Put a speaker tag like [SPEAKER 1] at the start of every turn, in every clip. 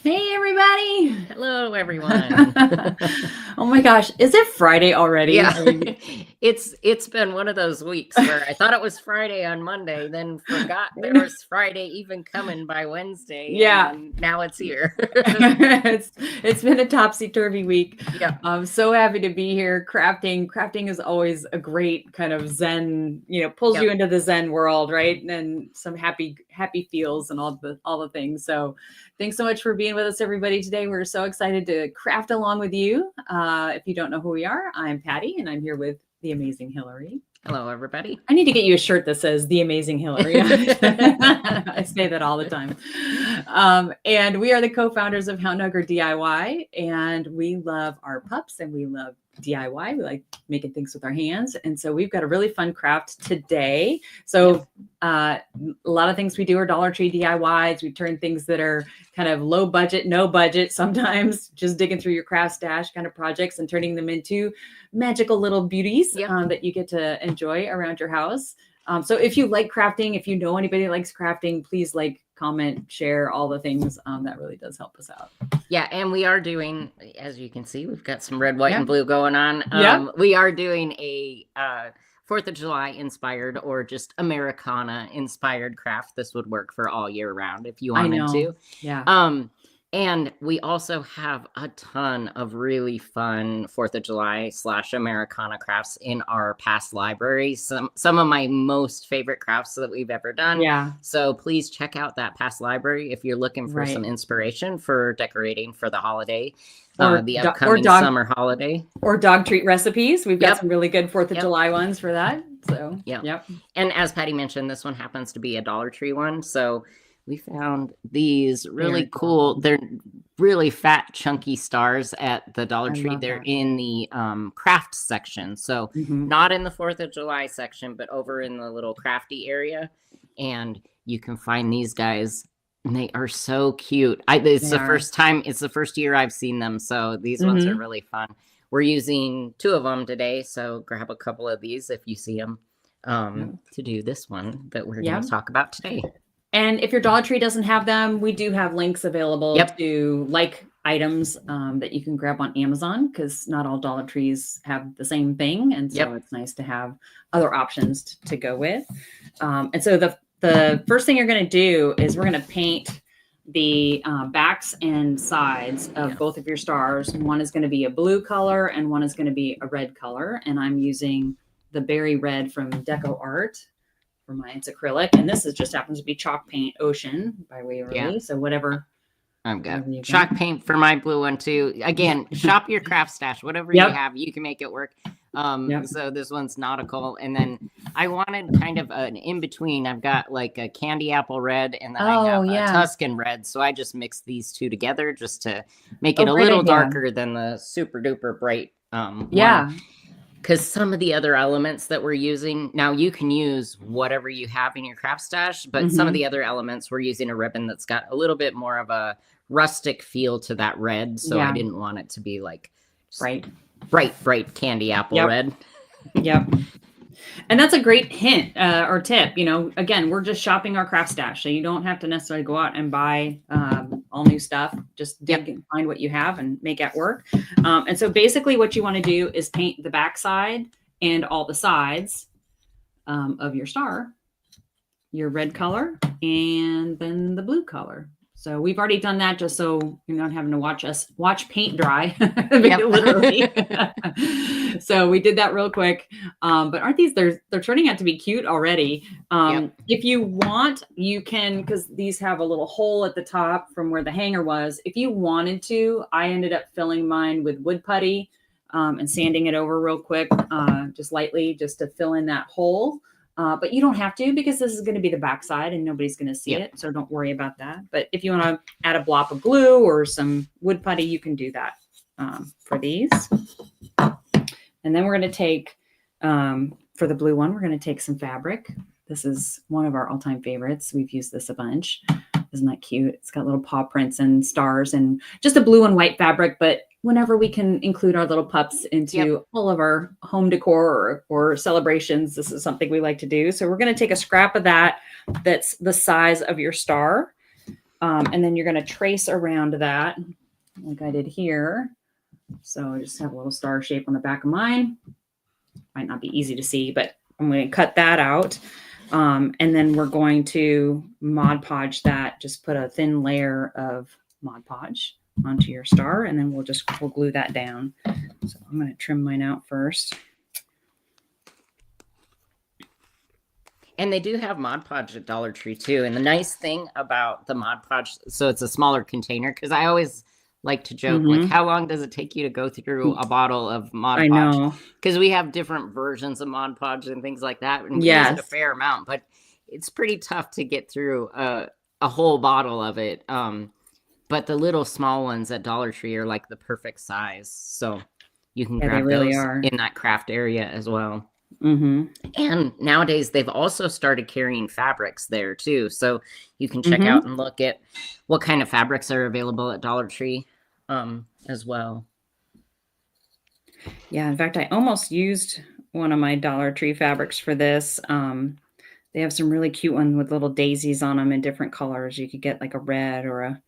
[SPEAKER 1] Hey, everybody.
[SPEAKER 2] Hello, everyone.
[SPEAKER 1] Oh my gosh, is it Friday already?
[SPEAKER 2] Yeah,
[SPEAKER 1] I mean,
[SPEAKER 2] it's been one of those weeks where I thought it was Friday on Monday, then forgot there was Friday even coming by Wednesday, and
[SPEAKER 1] yeah,
[SPEAKER 2] then now it's here.
[SPEAKER 1] it's been a topsy-turvy week.
[SPEAKER 2] Yeah,
[SPEAKER 1] I'm so happy to be here. Crafting is always a great kind of Zen, pulls you
[SPEAKER 2] yep.
[SPEAKER 1] into the Zen world, right? And some happy feels and all the things. So thanks so much for being with us, everybody, today. We're so excited to craft along with you. If you don't know who we are, I'm Patty, and I'm here with the amazing Hillary.
[SPEAKER 2] Hello, everybody.
[SPEAKER 1] I need to get you a shirt that says "The Amazing Hillary." I say that all the time. And we are the co-founders of Hound DIY, and we love our pups and we love DIY. We like making things with our hands, and so we've got a really fun craft today. So a lot of things we do are Dollar Tree DIYs. We turn things that are kind of low budget, no budget, sometimes just digging through your craft stash kind of projects and turning them into magical little beauties that you get to enjoy around your house. So if you like crafting, if you know anybody that likes crafting, please like, comment, share, all the things. That really does help us out.
[SPEAKER 2] Yeah, and we are doing, as you can see, we've got some red, white, and blue going on. We are doing a 4th of July inspired or just Americana inspired craft. This would work for all year round if you wanted to.
[SPEAKER 1] Yeah.
[SPEAKER 2] And we also have a ton of really fun 4th of July / Americana crafts in our past library. Some of my most favorite crafts that we've ever done.
[SPEAKER 1] Yeah.
[SPEAKER 2] So please check out that past library if you're looking for some inspiration for decorating for the holiday, or the upcoming summer holiday.
[SPEAKER 1] Or dog treat recipes. We've got some really good 4th of July ones for that. So,
[SPEAKER 2] yep. And as Patty mentioned, this one happens to be a Dollar Tree one. So we found these really cool. They're really fat, chunky stars at the Dollar Tree. They're in the craft section. So not in the 4th of July section, but over in the little crafty area. And you can find these guys. And they are so cute. It's the first year I've seen them. So these ones are really fun. We're using 2 of them today. So grab a couple of these if you see them to do this one that we're going to talk about today.
[SPEAKER 1] And if your Dollar Tree doesn't have them, we do have links available to like items that you can grab on Amazon, because not all Dollar Trees have the same thing. And so it's nice to have other options to go with. And so the first thing you're going to do is we're going to paint the backs and sides of both of your stars. One is going to be a blue color and one is going to be a red color. And I'm using the berry red from Decor. For mine, it's acrylic, and this just happens to be chalk paint Ocean by Waverly. So whatever.
[SPEAKER 2] I've got chalk paint for my blue one too. Again, shop your craft stash. Whatever you have, you can make it work. So this one's nautical, and then I wanted kind of an in between. I've got like a candy apple red, and then I have a Tuscan red. So I just mixed these two together just to make it a little darker than the super duper bright one. Because some of the other elements that we're using, now you can use whatever you have in your craft stash, but some of the other elements, we're using a ribbon that's got a little bit more of a rustic feel to that red. So I didn't want it to be like bright candy apple red.
[SPEAKER 1] And that's a great hint or tip. Again, we're just shopping our craft stash. So you don't have to necessarily go out and buy all new stuff. Just dig and find what you have and make it work. And so basically what you want to do is paint the backside and all the sides of your star, your red color, and then the blue color. So we've already done that just so you're not having to watch paint dry, literally. So we did that real quick. But aren't they're turning out to be cute already. If you want, you can, because these have a little hole at the top from where the hanger was. If you wanted to, I ended up filling mine with wood putty and sanding it over real quick, just lightly, just to fill in that hole. But you don't have to, because this is going to be the backside and nobody's going to see it. So don't worry about that. But if you want to add a blob of glue or some wood putty, you can do that for these. And then we're going to take, for the blue one, we're going to take some fabric. This is one of our all-time favorites. We've used this a bunch. Isn't that cute? It's got little paw prints and stars and just a blue and white fabric, but whenever we can include our little pups into all of our home decor or celebrations, this is something we like to do. So we're going to take a scrap of that that's the size of your star. And then you're going to trace around that like I did here. So I just have a little star shape on the back of mine. Might not be easy to see, but I'm going to cut that out. And then we're going to Mod Podge that. Just put a thin layer of Mod Podge onto your star, and then we'll glue that down. So I'm going to trim mine out first.
[SPEAKER 2] And they do have Mod Podge at Dollar Tree too. And the nice thing about the Mod Podge, so it's a smaller container, because I always like to joke, like, how long does it take you to go through a bottle of Mod Podge?
[SPEAKER 1] I know.
[SPEAKER 2] Because we have different versions of Mod Podge and things like that. And we use it a fair amount, but it's pretty tough to get through a whole bottle of it. But the little small ones at Dollar Tree are like the perfect size. So you can grab those in that craft area as well. And nowadays they've also started carrying fabrics there too. So you can check out and look at what kind of fabrics are available at Dollar Tree as well.
[SPEAKER 1] Yeah, in fact, I almost used one of my Dollar Tree fabrics for this. They have some really cute ones with little daisies on them in different colors. You could get like a red or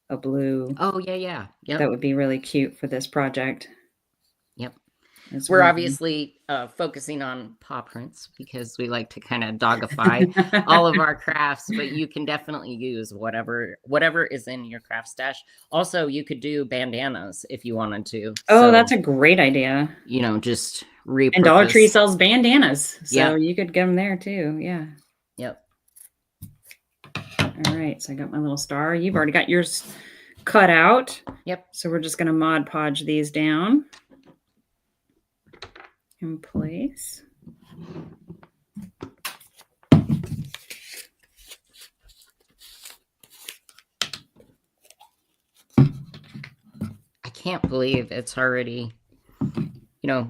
[SPEAKER 1] a blue.
[SPEAKER 2] Oh, yeah. Yep.
[SPEAKER 1] That would be really cute for this project.
[SPEAKER 2] Yep. We're obviously focusing on paw prints because we like to kind of dogify all of our crafts, but you can definitely use whatever is in your craft stash. Also, you could do bandanas if you wanted to.
[SPEAKER 1] Oh, that's a great idea.
[SPEAKER 2] You know, just repurpose.
[SPEAKER 1] And Dollar Tree sells bandanas, so you could get them there too. Yeah.
[SPEAKER 2] Yep.
[SPEAKER 1] All right, so I got my little star. You've already got yours cut out.
[SPEAKER 2] Yep.
[SPEAKER 1] So we're just going to Mod Podge these down in place.
[SPEAKER 2] I can't believe it's already,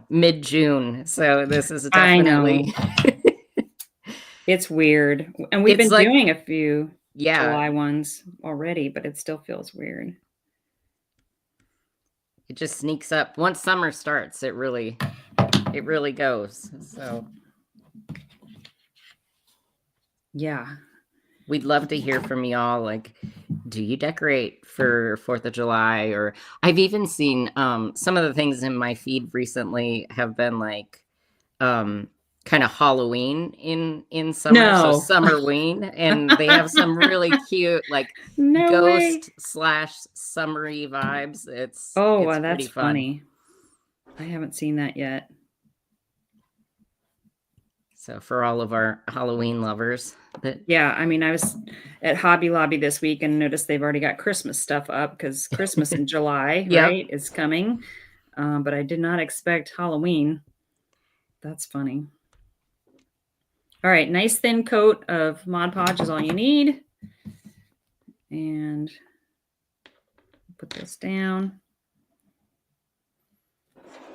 [SPEAKER 2] mid-June. So this is definitely.
[SPEAKER 1] I know. It's weird. And we've been doing a few July ones already, but it still feels weird.
[SPEAKER 2] It just sneaks up. Once summer starts, it really goes. So yeah, we'd love to hear from y'all. Like, do you decorate for 4th of July? Or I've even seen some of the things in my feed recently have been like kind of Halloween in summer. So Summerween, and they have some really cute like ghost/summery vibes. It's
[SPEAKER 1] that's funny. I haven't seen that yet.
[SPEAKER 2] So for all of our Halloween lovers.
[SPEAKER 1] I mean, I was at Hobby Lobby this week and noticed they've already got Christmas stuff up because Christmas in July, right, is coming. But I did not expect Halloween. That's funny. All right, nice thin coat of Mod Podge is all you need. And put this down.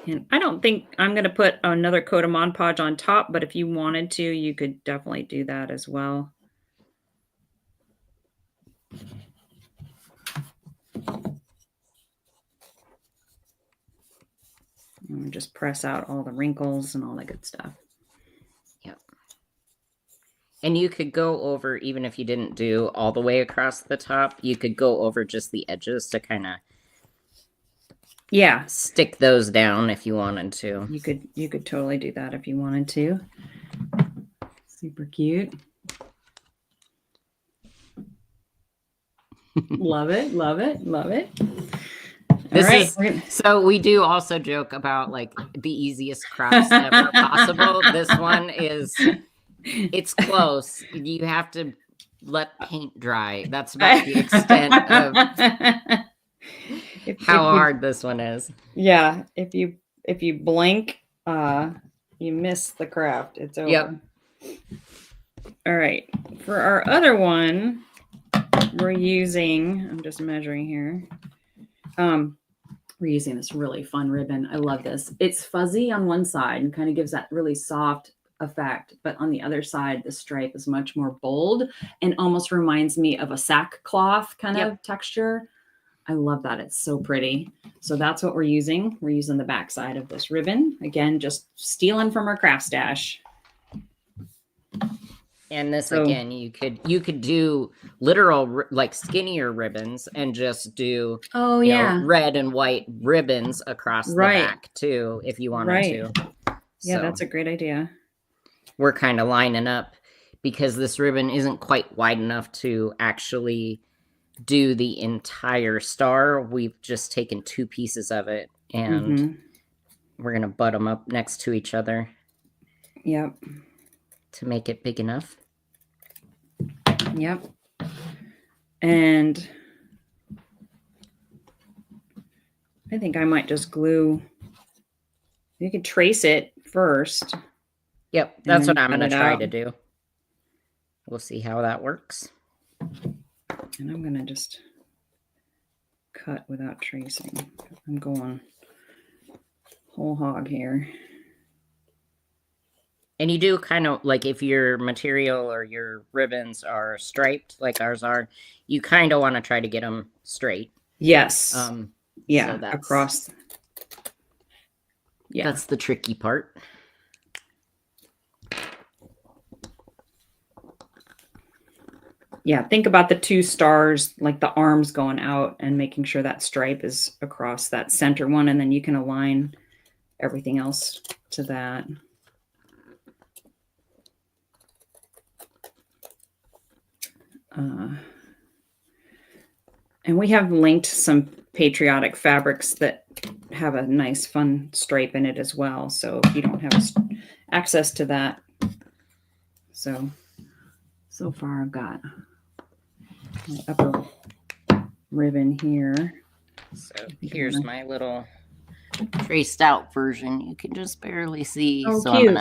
[SPEAKER 1] And I don't think I'm going to put another coat of Mod Podge on top, but if you wanted to, you could definitely do that as well. And just press out all the wrinkles and all that good stuff.
[SPEAKER 2] Yep. And you could go over, even if you didn't do all the way across the top, you could go over just the edges to kind of stick those down if you wanted to.
[SPEAKER 1] You could totally do that if you wanted to. Super cute. Love it, love it, love it.
[SPEAKER 2] So we do also joke about like the easiest crafts ever possible. This one it's close. You have to let paint dry. That's about the extent of how hard this one is.
[SPEAKER 1] Yeah, if you blink, you miss the craft. It's over.
[SPEAKER 2] Yep.
[SPEAKER 1] All right. For our other one, we're using, I'm just measuring here. We're using this really fun ribbon. I love this. It's fuzzy on one side and kind of gives that really soft effect, but on the other side, the stripe is much more bold and almost reminds me of a sackcloth kind of texture. I love that. It's so pretty. So that's what we're using. We're using the back side of this ribbon. Again, just stealing from our craft stash.
[SPEAKER 2] And this,
[SPEAKER 1] So,
[SPEAKER 2] again, you could do literal like skinnier ribbons and just do red and white ribbons across the back too, if you wanted to.
[SPEAKER 1] Yeah,
[SPEAKER 2] So
[SPEAKER 1] that's a great idea.
[SPEAKER 2] we're kind of lining up because this ribbon isn't quite wide enough to actually do the entire star. We've just taken 2 pieces of it and we're going to butt them up next to each other.
[SPEAKER 1] Yep.
[SPEAKER 2] To make it big enough.
[SPEAKER 1] Yep. And I think I might just glue. You could trace it first.
[SPEAKER 2] Yep, that's what I'm going to try to do. We'll see how that works.
[SPEAKER 1] And I'm going to just cut without tracing. I'm going whole hog here.
[SPEAKER 2] And you do kind of, like, if your material or your ribbons are striped like ours are, you kind of want to try to get them straight.
[SPEAKER 1] Yes. Yeah,
[SPEAKER 2] so
[SPEAKER 1] across. Yeah.
[SPEAKER 2] That's the tricky part.
[SPEAKER 1] Yeah, think about the 2 stars, like the arms going out and making sure that stripe is across that center one, and then you can align everything else to that. And we have linked some Patriotic fabrics that have a nice fun stripe in it as well. So if you don't have access to that. So far I've got my upper ribbon here.
[SPEAKER 2] So here's my little traced out version. You can just barely see.
[SPEAKER 1] Oh,
[SPEAKER 2] so
[SPEAKER 1] cute.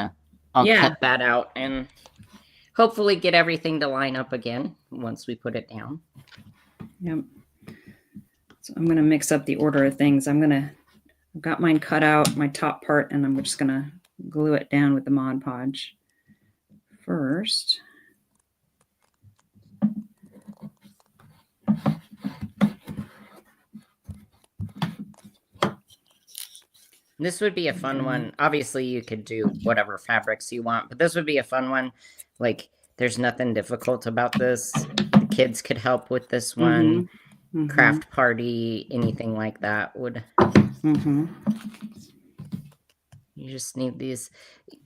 [SPEAKER 2] I'll cut that out and hopefully get everything to line up again once we put it down.
[SPEAKER 1] Yep. So I'm going to mix up the order of things. I've got mine cut out, my top part, and I'm just going to glue it down with the Mod Podge first.
[SPEAKER 2] This would be a fun one. Obviously, you could do whatever fabrics you want, but this would be a fun one. Like, there's nothing difficult about this. The kids could help with this one. Craft party, anything like that would. You just need these.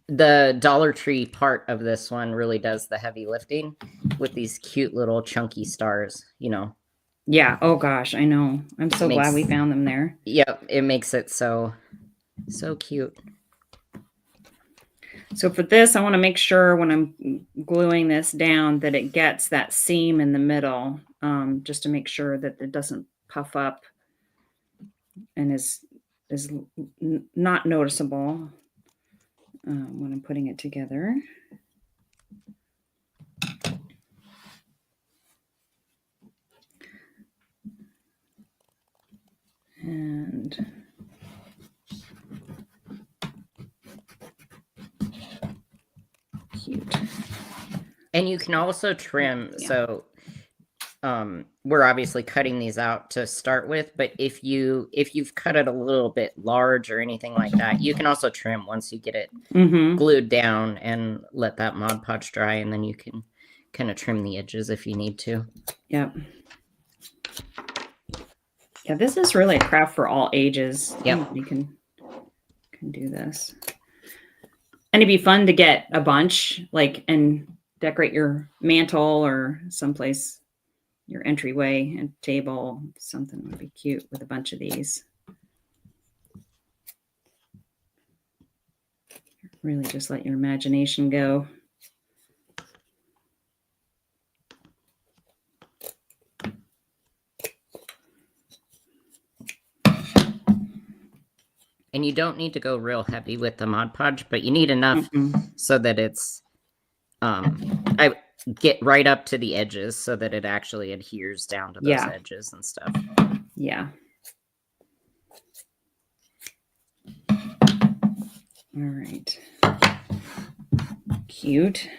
[SPEAKER 2] The Dollar Tree part of this one really does the heavy lifting with these cute little chunky stars,
[SPEAKER 1] Yeah. Oh gosh, I know. I'm so glad we found them there.
[SPEAKER 2] Yep. It makes it so cute.
[SPEAKER 1] So for this, I want to make sure when I'm gluing this down that it gets that seam in the middle, just to make sure that it doesn't puff up and is not noticeable when I'm putting it together. And cute.
[SPEAKER 2] And you can also trim. Yeah. So we're obviously cutting these out to start with, but if you've cut it a little bit large or anything like that, you can also trim once you get it glued down and let that Mod Podge dry, and then you can kind of trim the edges if you need to.
[SPEAKER 1] Yep. Yeah, this is really a craft for all ages.
[SPEAKER 2] Yep.
[SPEAKER 1] You can do this. And it'd be fun to get a bunch, and decorate your mantle or someplace, your entryway and table. Something would be cute with a bunch of these. Really just let your imagination go.
[SPEAKER 2] And you don't need to go real heavy with the Mod Podge, but you need enough so that it's, I get right up to the edges so that it actually adheres down to those edges and stuff.
[SPEAKER 1] Yeah. All right. Cute.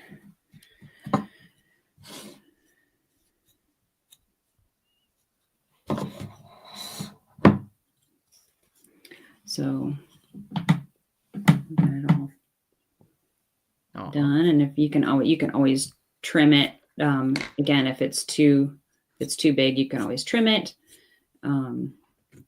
[SPEAKER 1] So got it all done, and if you can always trim it. Again, if it's too big, you can always trim it.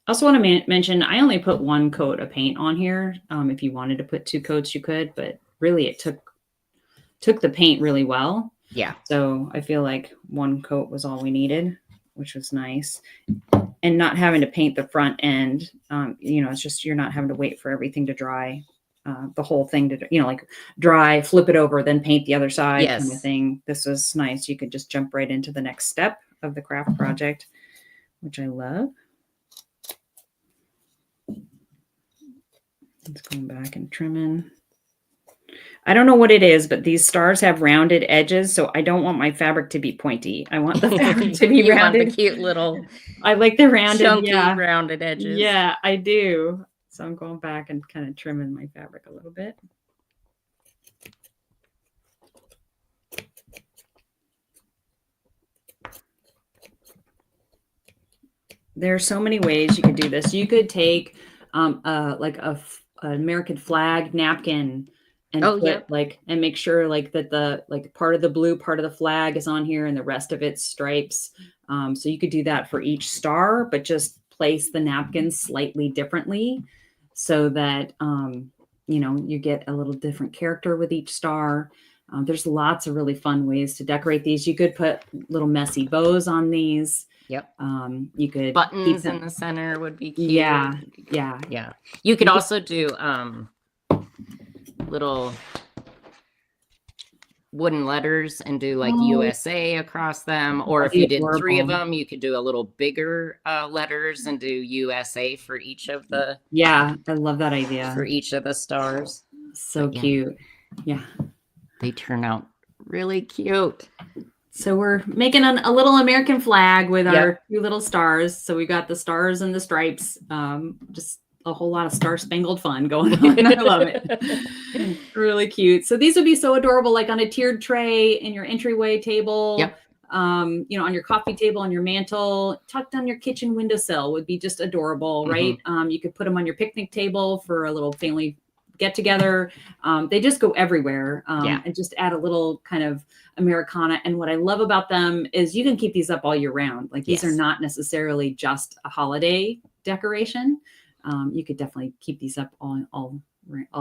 [SPEAKER 1] Also want to mention, I only put 1 coat of paint on here. If you wanted to put 2 coats, you could, but really it took the paint really well.
[SPEAKER 2] Yeah.
[SPEAKER 1] So I feel like 1 coat was all we needed, which was nice. And not having to paint the front end, it's just, you're not having to wait for everything to dry, the whole thing to, like dry, flip it over, then paint the other side kind of thing. This was nice. You could just jump right into the next step of the craft project, which I love. Let's go back and trimming. I don't know what it is, but these stars have rounded edges, so I don't want my fabric to be pointy. I want the fabric to be rounded.
[SPEAKER 2] Want the cute little,
[SPEAKER 1] I like the rounded,
[SPEAKER 2] chunky, rounded edges.
[SPEAKER 1] Yeah, I do. So I'm going back and kind of trimming my fabric a little bit. There are so many ways you could do this. You could take like an American flag napkin and and make sure like that the part of the blue part of the flag is on here and the rest of it's stripes. So you could do that for each star, but just place the napkins slightly differently so that you get a little different character with each star. There's lots of really fun ways to decorate these. You could put little messy bows on these.
[SPEAKER 2] Yep.
[SPEAKER 1] You could
[SPEAKER 2] buttons in the center would be cute.
[SPEAKER 1] Yeah.
[SPEAKER 2] You could also do little wooden letters and do like USA across them, or if you did 3 of them, you could do a little bigger letters and do USA for each of the.
[SPEAKER 1] Yeah, I love that idea.
[SPEAKER 2] For each of the stars.
[SPEAKER 1] So cute. Yeah.
[SPEAKER 2] They turn out really cute.
[SPEAKER 1] So we're making a little American flag with our 2 little stars. So we got the stars and the stripes. Just a whole lot of star-spangled fun going on. I love it. Really cute. So these would be so adorable, like on a tiered tray in your entryway table. Yep. On your coffee table, on your mantle, tucked on your kitchen windowsill would be just adorable, right? You could put them on your picnic table for a little family get together. They just go everywhere and just add a little kind of Americana. And what I love about them is you can keep these up all year round. Like these are not necessarily just a holiday decoration. You could definitely keep these up all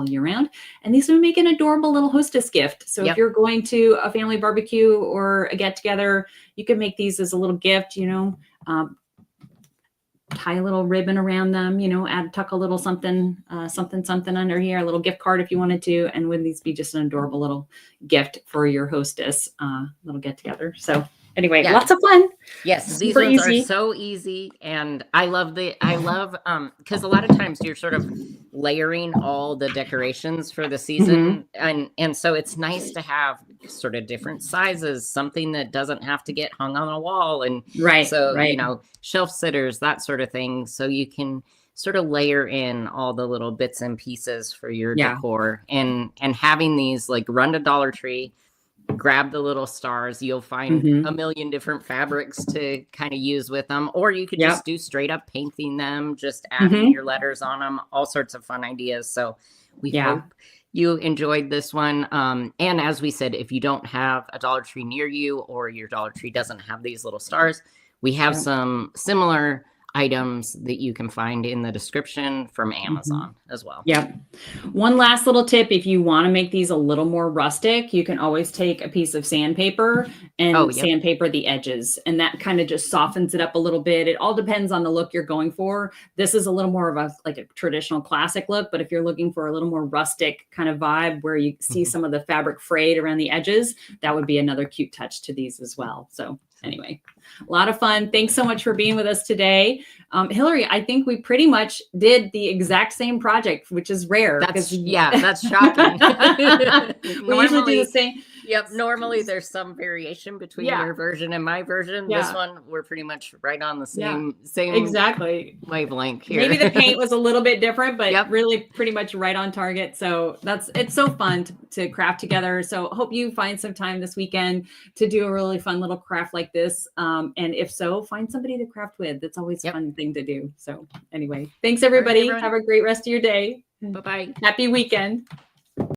[SPEAKER 1] year round. And these would make an adorable little hostess gift. So if you're going to a family barbecue or a get together, you can make these as a little gift, tie a little ribbon around them, tuck a little something under here, a little gift card if you wanted to. And would these be just an adorable little gift for your hostess, little get together. So anyway, lots of fun.
[SPEAKER 2] Yes, these ones are so easy. And I love because a lot of times you're sort of layering all the decorations for the season. And so it's nice to have sort of different sizes, something that doesn't have to get hung on a wall. And shelf sitters, that sort of thing. So you can sort of layer in all the little bits and pieces for your decor, and having these, like, run to Dollar Tree, grab the little stars. You'll find a million different fabrics to kind of use with them, or you could just do straight up painting them, just adding your letters on them, all sorts of fun ideas. So we hope you enjoyed this one. And as we said, if you don't have a Dollar Tree near you, or your Dollar Tree doesn't have these little stars, we have some similar items that you can find in the description from Amazon as well.
[SPEAKER 1] Yep. One last little tip. If you want to make these a little more rustic, you can always take a piece of sandpaper and sandpaper the edges. And that kind of just softens it up a little bit. It all depends on the look you're going for. This is a little more of a traditional classic look, but if you're looking for a little more rustic kind of vibe where you see some of the fabric frayed around the edges, that would be another cute touch to these as well. So anyway, a lot of fun. Thanks so much for being with us today. Hillary, I think we pretty much did the exact same project, which is rare.
[SPEAKER 2] That's shocking.
[SPEAKER 1] We usually do the same.
[SPEAKER 2] Yep. Normally there's some variation between your version and my version. This one, we're pretty much right on the same
[SPEAKER 1] exactly
[SPEAKER 2] wavelength here.
[SPEAKER 1] Maybe the paint was a little bit different, but really pretty much right on target. So it's so fun to craft together. So hope you find some time this weekend to do a really fun little craft like this. And if so, find somebody to craft with. That's always a fun thing to do. So anyway, thanks everybody. Have a great rest of your day.
[SPEAKER 2] Bye-bye.
[SPEAKER 1] Happy weekend.